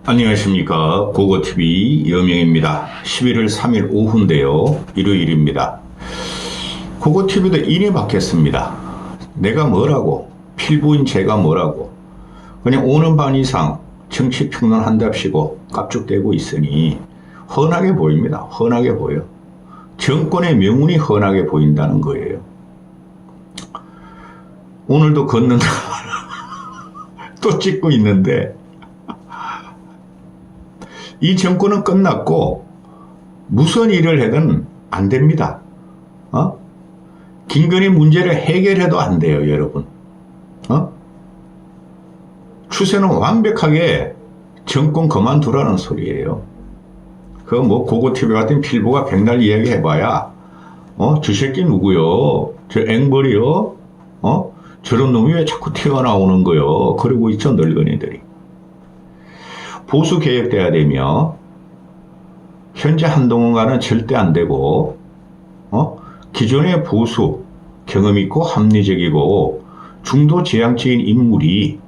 안녕하십니까. 고고TV 여명입니다. 11월 3일 오후인데요. 일요일입니다. 고고TV도 일이 바뀌었습니다. 내가 뭐라고, 필부인 제가 뭐라고, 그냥 오는 반 이상 정치평론 한답시고 깝죽대고 있으니 훤하게 보입니다. 훤하게 보여. 정권의 명운이 훤하게 보인다는 거예요. 오늘도 걷는다. 또 찍고 있는데, 이 정권은 끝났고 무슨 일을 해도 안 됩니다. 김건희 문제를 해결해도 안 돼요, 여러분. 추세는 완벽하게 정권 그만두라는 소리예요. 그 뭐 고고TV 같은 필부가 백날 이야기 해봐야 저 새끼 누구요? 저 앵벌이요? 저런 놈이 왜 자꾸 튀어나오는 거요? 그러고 있죠, 늙은이들이. 보수 개혁돼야 되며 현재 한동훈과는 절대 안 되고 기존의 보수 경험 있고 합리적이고 중도 지향적인 인물이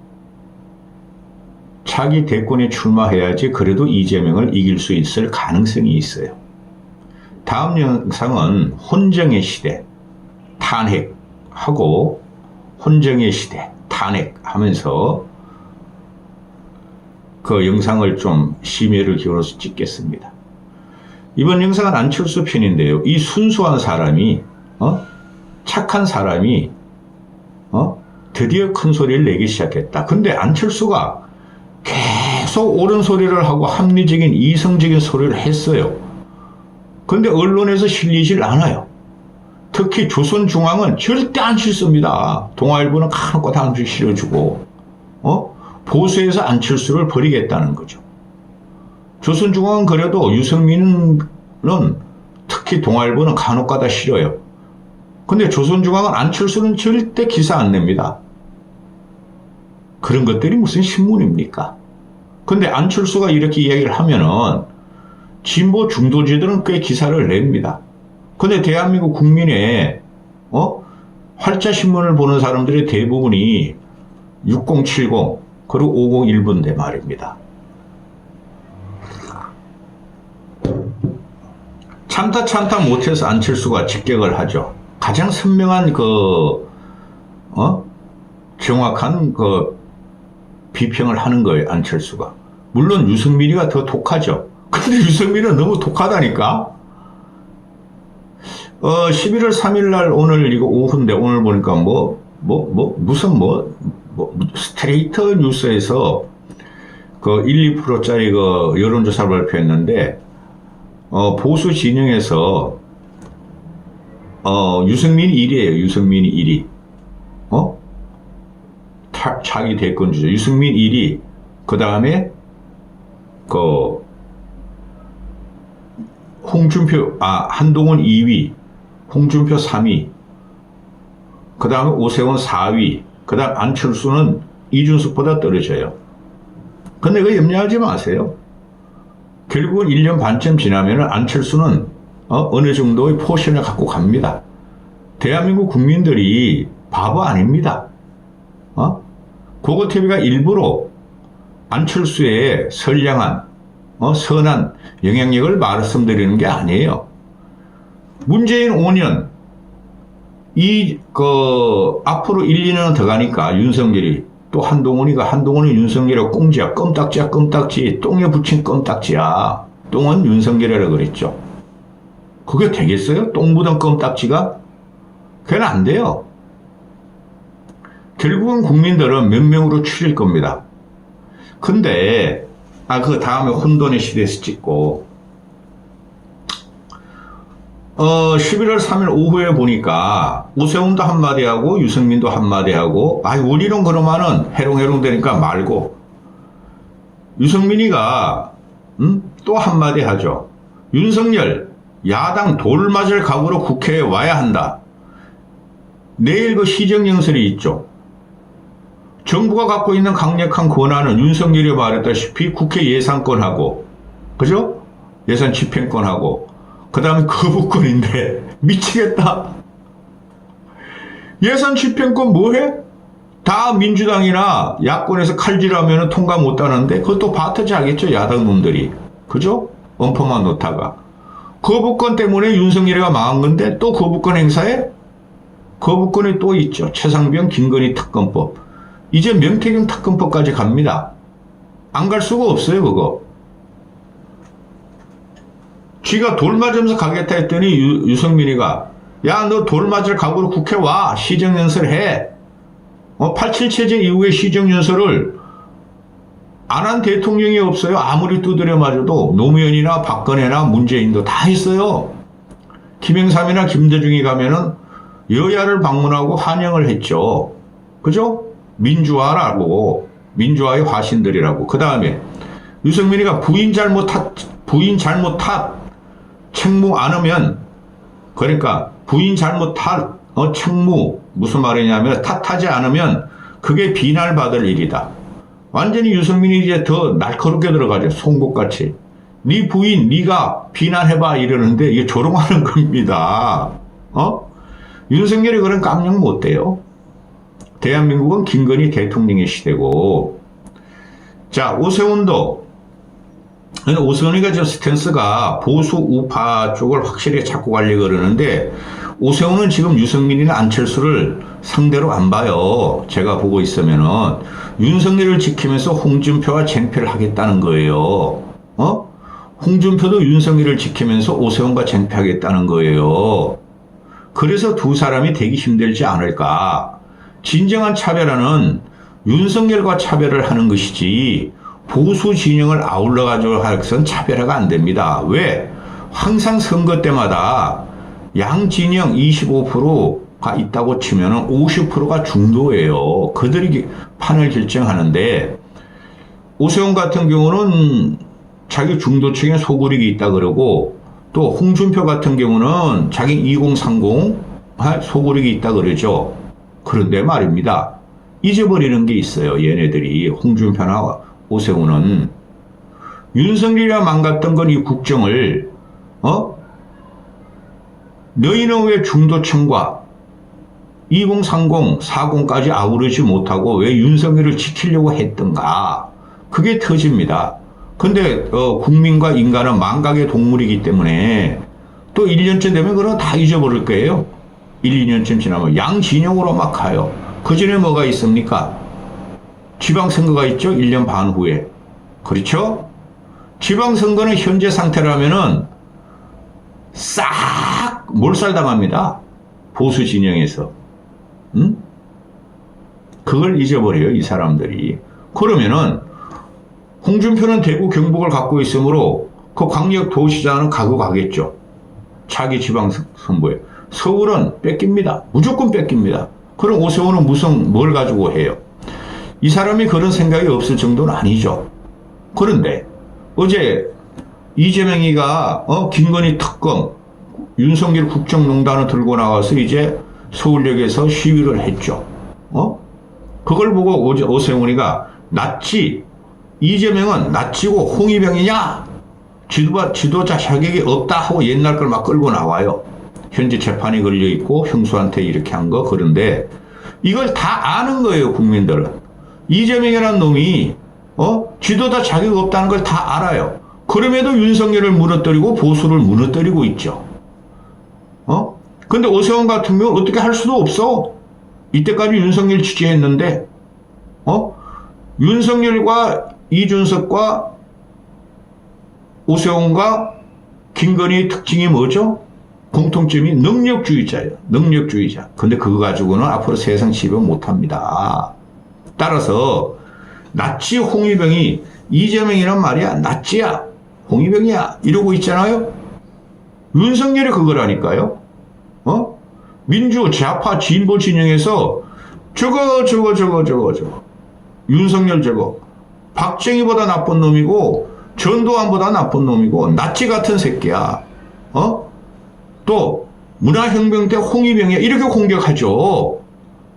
차기 대권에 출마해야지 그래도 이재명을 이길 수 있을 가능성이 있어요. 다음 영상은 혼정의 시대 탄핵하고 혼정의 시대 탄핵하면서 그 영상을 좀 심혈을 기울여서 찍겠습니다. 이번 영상은 안철수 편인데요. 이 순수한 사람이 착한 사람이 드디어 큰 소리를 내기 시작했다. 근데 안철수가 계속 옳은 소리를 하고 합리적인 이성적인 소리를 했어요. 근데 언론에서 실리질 않아요. 특히 조선중앙은 절대 안 실습니다. 동아일보는 간혹 다 한 줄 실어주고 보수에서 안철수를 버리겠다는 거죠. 조선중앙은 그래도 유승민은 특히 동아일보는 간혹가다 싫어요. 근데 조선중앙은 안철수는 절대 기사 안 냅니다. 그런 것들이 무슨 신문입니까? 근데 안철수가 이렇게 이야기를 하면은 진보 중도지들은 꽤 기사를 냅니다. 근데 대한민국 국민의 활자신문을 보는 사람들의 대부분이 6070 그리고 501번대 말입니다. 참다 못해서 안철수가 직격을 하죠. 가장 선명한 정확한 비평을 하는 거예요, 안철수가. 물론 유승민이가 더 독하죠. 근데 유승민은 너무 독하다니까? 11월 3일 날 오늘 이거 오후인데 오늘 보니까 무슨 스트레이트 뉴스에서 1, 2%짜리 여론조사를 발표했는데, 보수 진영에서, 유승민이 1위에요, 유승민이 1위. 차기 대권주자. 유승민 1위. 그 다음에, 한동훈 2위. 홍준표 3위. 그 다음에 오세훈 4위. 그 다음 안철수는 이준석보다 떨어져요. 근데 그거 염려하지 마세요. 결국은 1년 반쯤 지나면 안철수는 어느 정도의 포션을 갖고 갑니다. 대한민국 국민들이 바보 아닙니다. 고고TV가 일부러 안철수의 선량한 선한 영향력을 말씀드리는 게 아니에요. 문재인 5년 앞으로 1, 2년은 더 가니까 윤석열이 또 한동훈은 윤석열이라고 꽁지야. 껌딱지. 똥에 붙인 껌딱지야. 똥은 윤석열이라고 그랬죠. 그게 되겠어요? 똥 묻은 껌딱지가? 그건 안 돼요. 결국은 국민들은 몇 명으로 추릴 겁니다. 근데 그 다음에 혼돈의 시대에서 찍고 11월 3일 오후에 보니까 오세훈도 한마디 하고 유승민도 한마디 하고 우리는 그러면은 해롱해롱 되니까 말고 유승민이가 또 한마디 하죠. 윤석열 야당 돌 맞을 각오로 국회에 와야 한다. 내일 시정연설이 있죠. 정부가 갖고 있는 강력한 권한은 윤석열이 말했다시피 국회 예산권하고 그죠? 예산 집행권하고 그 다음에 거부권인데 미치겠다. 예산 집행권 뭐해? 다 민주당이나 야권에서 칼질하면 통과 못하는데 그것도 바터지 하겠죠. 야당 놈들이. 그죠? 엄포만 놓다가. 거부권 때문에 윤석열이가 망한 건데 또 거부권 행사에 거부권이 또 있죠. 최상병 김건희 특검법. 이제 명태균 특검법까지 갑니다. 안 갈 수가 없어요, 그거. 쥐가 돌 맞으면서 가겠다 했더니 유승민이가 야, 너 돌 맞을 각오로 국회 와. 시정연설 해. 87 체제 이후에 시정연설을 안 한 대통령이 없어요. 아무리 두드려 맞아도 노무현이나 박근혜나 문재인도 다 했어요. 김영삼이나 김대중이 가면은 여야를 방문하고 환영을 했죠. 그죠? 민주화라고. 민주화의 화신들이라고. 그 다음에 유승민이가 부인 잘못 탓 책무 안 하면 그러니까 부인 잘못 탓 책무 무슨 말이냐면 탓하지 않으면 그게 비난받을 일이다. 완전히 유승민이 이제 더 날카롭게 들어가죠. 송곳같이. 네 부인 네가 비난해봐 이러는데 이게 조롱하는 겁니다. 윤석열이 그런 깜짝 못 돼요. 대한민국은 김건희 대통령의 시대고. 자, 오세훈도 오세훈이가 저 스탠스가 보수 우파 쪽을 확실히 잡고 가려고 그러는데 오세훈은 지금 유승민이나 안철수를 상대로 안 봐요. 제가 보고 있으면은 윤석열을 지키면서 홍준표와 쟁패를 하겠다는 거예요. 홍준표도 윤석열을 지키면서 오세훈과 쟁패하겠다는 거예요. 그래서 두 사람이 되기 힘들지 않을까. 진정한 차별화는 윤석열과 차별을 하는 것이지 보수 진영을 아울러 가지고 할 것은 차별화가 안 됩니다. 왜? 항상 선거 때마다 양 진영 25%가 있다고 치면은 50%가 중도예요. 그들이 판을 결정하는데 오세훈 같은 경우는 자기 중도층에 소구력이 있다 그러고 또 홍준표 같은 경우는 자기 2030 소구력이 있다 그러죠. 그런데 말입니다. 잊어버리는 게 있어요. 얘네들이 홍준표나 오세훈은 윤석열이가 망갔던 건 이 국정을 너희는 왜 중도층과 2030, 40까지 아우르지 못하고 왜 윤석열을 지키려고 했던가. 그게 터집니다. 근데 국민과 인간은 망각의 동물이기 때문에 또 1년쯤 되면 그럼 다 잊어버릴 거예요. 1, 2년쯤 지나면 양진영으로 막 가요. 그 전에 뭐가 있습니까? 지방선거가 있죠. 1년 반 후에. 그렇죠? 지방선거는 현재 상태라면은 싹 몰살당합니다. 보수 진영에서. 그걸 잊어버려요. 이 사람들이. 그러면은 홍준표는 대구 경북을 갖고 있으므로 그 광역도시장은 가고 가겠죠. 차기 지방선거에. 서울은 뺏깁니다. 무조건 뺏깁니다. 그럼 오세훈은 뭘 가지고 해요? 이 사람이 그런 생각이 없을 정도는 아니죠. 그런데 어제 이재명이가 김건희 특검 윤석열 국정농단을 들고 나와서 이제 서울역에서 시위를 했죠. 그걸 보고 오세훈이가 낫지 이재명은 낫지고 홍위병이냐 지도자 자격이 없다 하고 옛날 걸 막 끌고 나와요. 현재 재판이 걸려 있고 형수한테 이렇게 한 거. 그런데 이걸 다 아는 거예요. 국민들은. 이재명이라는 놈이 지도자 자격 없다는 걸 다 알아요. 그럼에도 윤석열을 무너뜨리고 보수를 무너뜨리고 있죠. 근데 오세훈 같은 경우는 어떻게 할 수도 없어. 이때까지 윤석열 지지했는데 윤석열과 이준석과 오세훈과 김건희의 특징이 뭐죠? 공통점이 능력주의자예요. 능력주의자. 근데 그거 가지고는 앞으로 세상 지배 못합니다. 따라서 낫지 홍위병이 이재명이란 말이야. 낫지야. 홍위병이야. 이러고 있잖아요. 윤석열이 그거라니까요. 민주 좌파 진보 진영에서 저거 윤석열 저거 박정희보다 나쁜 놈이고 전두환보다 나쁜 놈이고 낫지 같은 새끼야. 또 문화혁명 때 홍위병이야. 이렇게 공격하죠.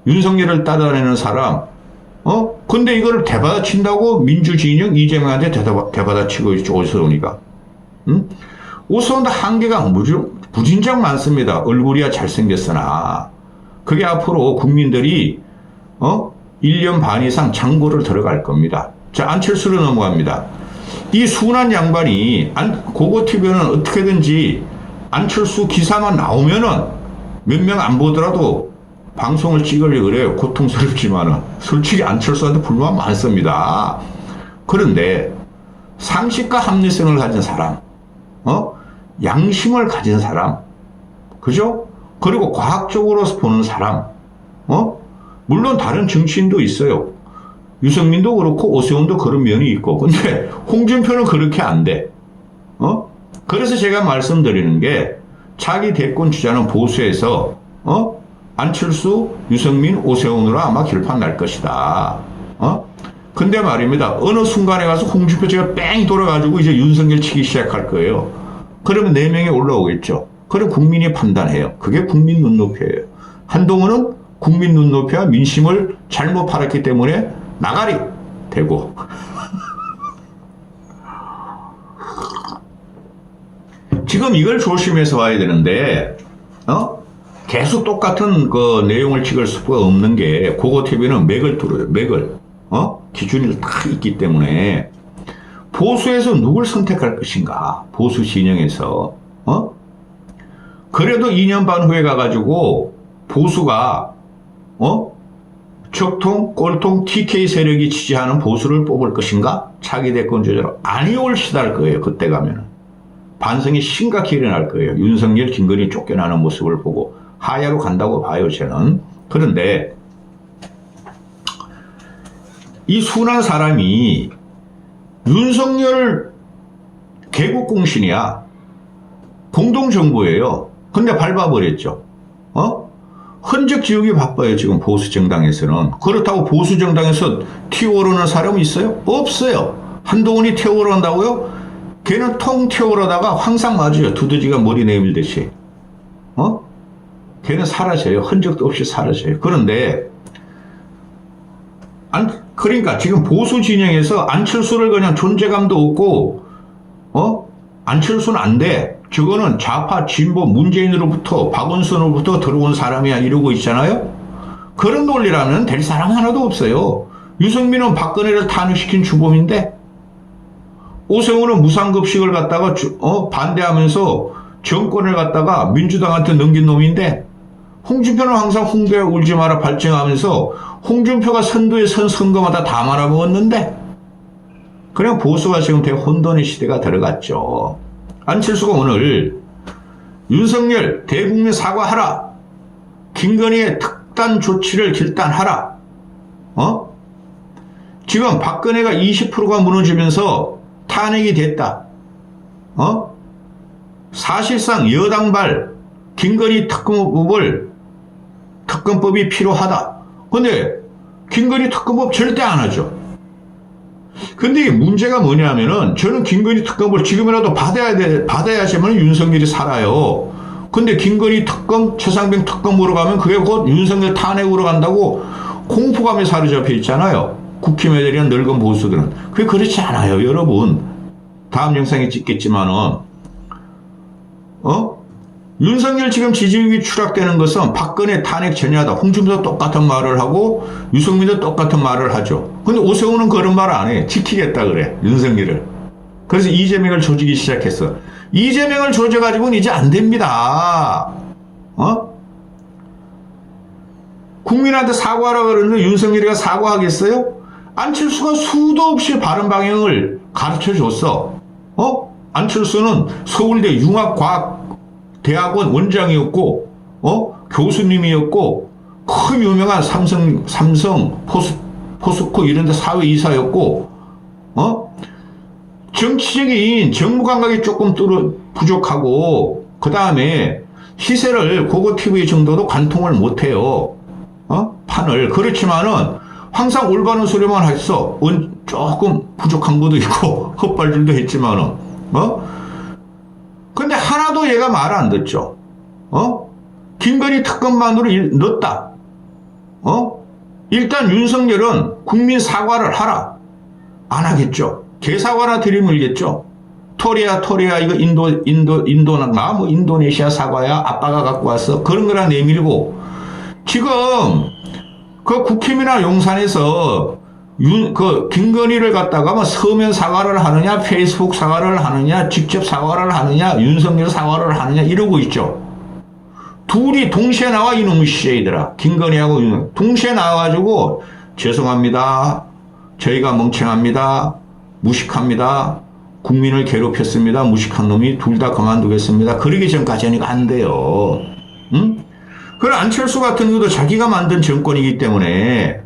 윤석열을 따라내는 사람. 근데 이거를 대받아친다고 민주진영 이재명한테 대받아치고 있죠. 오세훈이가. 오세훈도 한계가 무진장 많습니다. 얼굴이야 잘생겼으나. 그게 앞으로 국민들이 1년 반 이상 장고를 들어갈 겁니다. 자, 안철수로 넘어갑니다. 이 순한 양반이 고고TV는 어떻게든지 안철수 기사만 나오면은 몇 명 안 보더라도 방송을 찍으려고 그래요. 고통스럽지만은. 솔직히 안철수한테 불만 많습니다. 그런데 상식과 합리성을 가진 사람, 양심을 가진 사람, 그죠? 그리고 과학적으로 보는 사람, 물론 다른 정치인도 있어요. 유승민도 그렇고 오세훈도 그런 면이 있고. 근데 홍준표는 그렇게 안 돼. 그래서 제가 말씀드리는 게 차기 대권 주자는 보수에서 안철수, 유승민, 오세훈으로 아마 결판 날 것이다. 근데 말입니다. 어느 순간에 가서 홍준표 제가 뺑 돌아가지고 이제 윤석열 치기 시작할 거예요. 그러면 4명이 올라오겠죠. 그럼 국민이 판단해요. 그게 국민 눈높이예요. 한동훈은 국민 눈높이와 민심을 잘못 팔았기 때문에 나가리 되고 지금 이걸 조심해서 와야 되는데 계속 똑같은 그 내용을 찍을 수가 없는 게 고고TV는 맥을 뚫어요. 맥을 기준이 다 있기 때문에 보수에서 누굴 선택할 것인가. 보수 진영에서 그래도 2년 반 후에 가가지고 보수가 적통, 꼴통, TK 세력이 지지하는 보수를 뽑을 것인가? 차기 대권 주자로 아니올시다 할 거예요. 그때 가면은. 반성이 심각히 일어날 거예요. 윤석열, 김건희 쫓겨나는 모습을 보고 하야로 간다고 봐요, 저는. 그런데 이 순한 사람이 윤석열 개국공신이야. 공동정부예요. 근데 밟아버렸죠. 흔적 지우기 바빠요, 지금 보수 정당에서는. 그렇다고 보수 정당에서 튀어오르는 사람이 있어요? 없어요. 한동훈이 튀어오른다고요? 걔는 통 튀어오르다가 항상 맞아요. 두더지가 머리 내밀듯이. 걔는 사라져요. 흔적도 없이 사라져요. 그런데 그러니까 지금 보수 진영에서 안철수를 그냥 존재감도 없고 안철수는 안 돼. 저거는 좌파 진보 문재인으로부터 박원순으로부터 들어온 사람이야 이러고 있잖아요. 그런 논리라면 될 사람 하나도 없어요. 유승민은 박근혜를 탄핵시킨 주범인데 오세훈은 무상급식을 갖다가 반대하면서 정권을 갖다가 민주당한테 넘긴 놈인데 홍준표는 항상 홍대 울지 마라 발전하면서 홍준표가 선두에 선 선거마다 다 말아먹었는데 그냥 보수가 지금 되게 혼돈의 시대가 들어갔죠. 안철수가 오늘 윤석열 대국민 사과하라. 김건희의 특단 조치를 결단하라. 지금 박근혜가 20%가 무너지면서 탄핵이 됐다. 사실상 여당발 김건희 특검법이 필요하다. 근데 김건희 특검법 절대 안 하죠. 근데 문제가 뭐냐면은 저는 김건희 특검을 지금이라도 받아야지만 윤석열이 살아요. 근데 김건희 특검, 최상병 특검으로 가면 그게 곧 윤석열 탄핵으로 간다고 공포감에 사로잡혀 있잖아요. 국힘애들이나 늙은 보수들은. 그게 그렇지 않아요, 여러분. 다음 영상에 찍겠지만은 윤석열 지금 지지율이 추락되는 것은 박근혜 탄핵 전야다. 홍준표도 똑같은 말을 하고 유승민도 똑같은 말을 하죠. 근데 오세훈은 그런 말 안 해. 지키겠다 그래, 윤석열을. 그래서 이재명을 조지기 시작했어. 이재명을 조져가지고는 이제 안 됩니다. 국민한테 사과하라 그러는데 윤석열이가 사과하겠어요? 안철수가 수도 없이 바른 방향을 가르쳐줬어. 안철수는 서울대 융합과학대학원 원장이었고, 교수님이었고, 큰 유명한 삼성, 포스코 이런 데 사회이사였고, 정치적인 정무 감각이 조금 부족하고, 그 다음에 시세를 고고TV 정도도 관통을 못해요. 판을. 그렇지만은 항상 올바른 소리만 했어. 조금 부족한 것도 있고, 헛발질도 했지만은, 근데 하나도 얘가 말 안 듣죠. 김건희 특검만으로 넣었다. 일단 윤석열은 국민 사과를 하라. 안 하겠죠. 개사과나 들이밀겠죠. 토리아 이거 인도나 뭐 인도네시아 사과야. 아빠가 갖고 왔어. 그런 거나 내밀고 지금 그 국힘이나 용산에서 김건희를 갖다가 뭐 서면 사과를 하느냐, 페이스북 사과를 하느냐, 직접 사과를 하느냐, 윤석열 사과를 하느냐 이러고 있죠. 둘이 동시에 나와 이놈의 씨이더라. 김건희하고 윤석열 동시에 나와가지고 죄송합니다. 저희가 멍청합니다. 무식합니다. 국민을 괴롭혔습니다. 무식한 놈이 둘 다 그만두겠습니다. 그러기 전까지는 안 돼요. 응? 그래 안철수 같은 경우도 자기가 만든 정권이기 때문에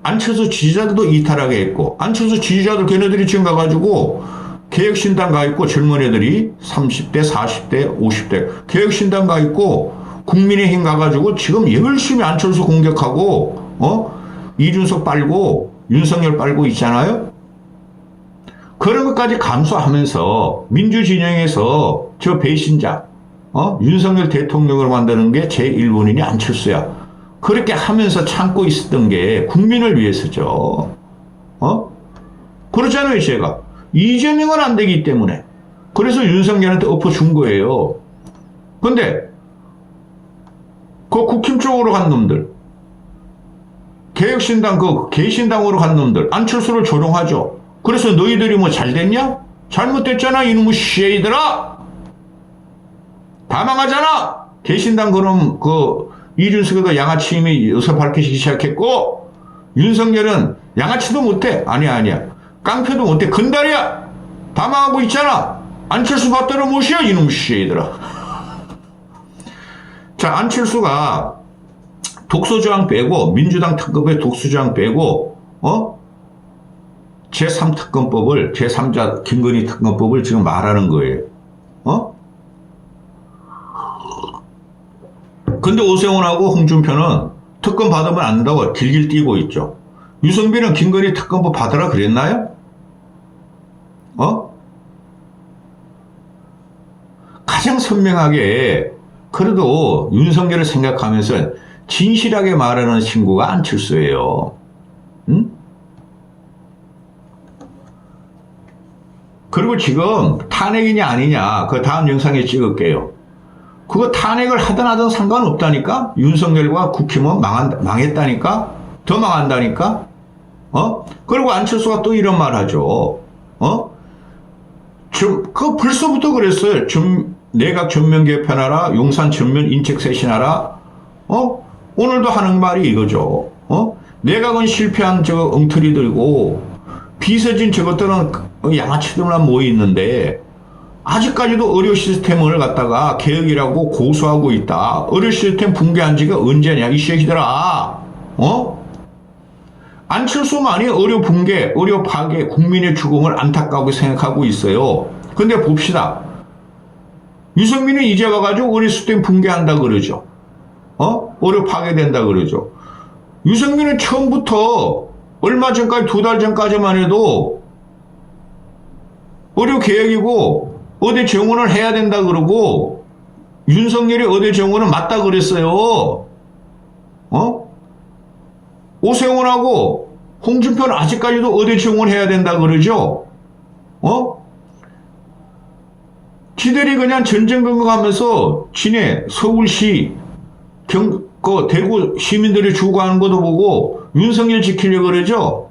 안철수 지지자들도 이탈하게 했고 안철수 지지자들 걔네들이 지금 가가지고 개혁신당 가 있고 젊은 애들이 30대, 40대, 50대 개혁신당 가 있고 국민의힘 가가지고 지금 열심히 안철수 공격하고 이준석 빨고 윤석열 빨고 있잖아요. 그런 것까지 감수하면서 민주진영에서 저 배신자 윤석열 대통령을 만드는 게 제1본인이 안철수야. 그렇게 하면서 참고 있었던 게 국민을 위해서죠. 그렇잖아요, 제가. 이재명은 안 되기 때문에. 그래서 윤석열한테 엎어준 거예요. 근데, 그 국힘 쪽으로 간 놈들, 개혁신당, 개신당으로 간 놈들, 안철수를 조롱하죠. 그래서 너희들이 뭐 잘 됐냐? 잘못됐잖아, 이놈의 쉐이들아! 다 망하잖아! 개신당 그럼, 이준석도 양아치 힘이 요새 밝히기 시작했고, 윤석열은 양아치도 못해. 아니야. 깡패도 못해. 근달이야! 다 망하고 있잖아! 안철수 받들어 모시야, 이놈의 쉐이들아. 자, 안철수가 독소조항 빼고, 민주당 특급의 독소조항 빼고, 제3특검법을, 제3자 김건희 특검법을 지금 말하는 거예요. 근데 오세훈하고 홍준표는 특검 받으면 안 된다고 길길 뛰고 있죠. 유승민은 김건희 특검법 받으라 그랬나요? 가장 선명하게 그래도 윤석열을 생각하면서 진실하게 말하는 친구가 안철수예요. 응? 그리고 지금 탄핵이냐 아니냐 그 다음 영상에 찍을게요. 그거 탄핵을 하든 상관없다니까? 윤석열과 국힘은 망했다니까? 더 망한다니까? 그리고 안철수가 또 이런 말 하죠. 그거 벌써부터 그랬어요. 내각 전면 개편하라, 용산 전면 인책 쇄신하라. 오늘도 하는 말이 이거죠. 내각은 실패한 저 엉터리들고, 비서진 저것들은 양아치들만 모여 있는데, 아직까지도 의료 시스템을 갖다가 개혁이라고 고수하고 있다. 의료 시스템 붕괴한 지가 언제냐, 이 새끼들아. 안철수만이 의료 붕괴, 의료 파괴, 국민의 죽음을 안타깝게 생각하고 있어요. 근데 봅시다. 유승민은 이제 와가지고 의료 시스템 붕괴한다 그러죠. 의료 파괴된다 그러죠. 유승민은 처음부터 얼마 전까지, 2달 전까지만 해도 의료 개혁이고, 의대 정원을 해야 된다 그러고 윤석열이 의대 정원은 맞다 그랬어요. 오세훈하고 홍준표는 아직까지도 의대 정원 해야 된다 그러죠. 지들이 그냥 전쟁근거하면서 지네 서울시 대구 시민들이 죽어가는 것도 보고 윤석열 지키려고 그러죠.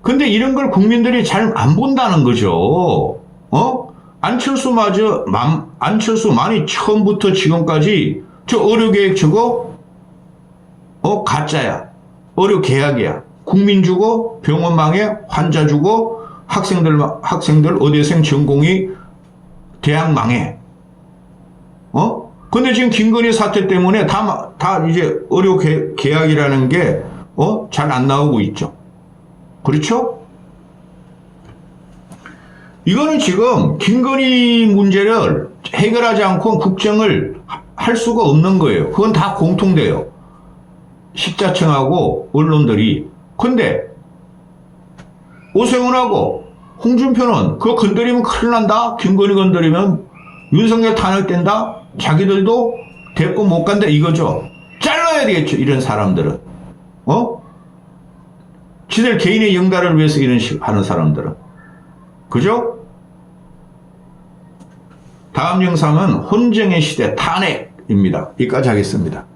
근데 이런 걸 국민들이 잘 안 본다는 거죠. 안철수만이 처음부터 지금까지 저 의료계획 저거 가짜야. 의료계약이야. 국민 주고 병원 망해, 환자 주고 학생들 의대생 전공이 대학 망해. 근데 지금 김건희 사태 때문에 다 이제 의료계약이라는 게 잘 안 나오고 있죠. 그렇죠? 이거는 지금 김건희 문제를 해결하지 않고 국정을 할 수가 없는 거예요. 그건 다 공통돼요. 식자청하고 언론들이. 근데 오세훈하고 홍준표는 그거 건드리면 큰일 난다. 김건희 건드리면 윤석열 탄핵된다. 자기들도 데리고 못 간다 이거죠. 잘라야 되겠죠. 이런 사람들은. 지들 개인의 영달을 위해서 이런 식 하는 사람들은. 그죠? 다음 영상은 혼정의 시대 탄핵입니다. 여기까지 하겠습니다.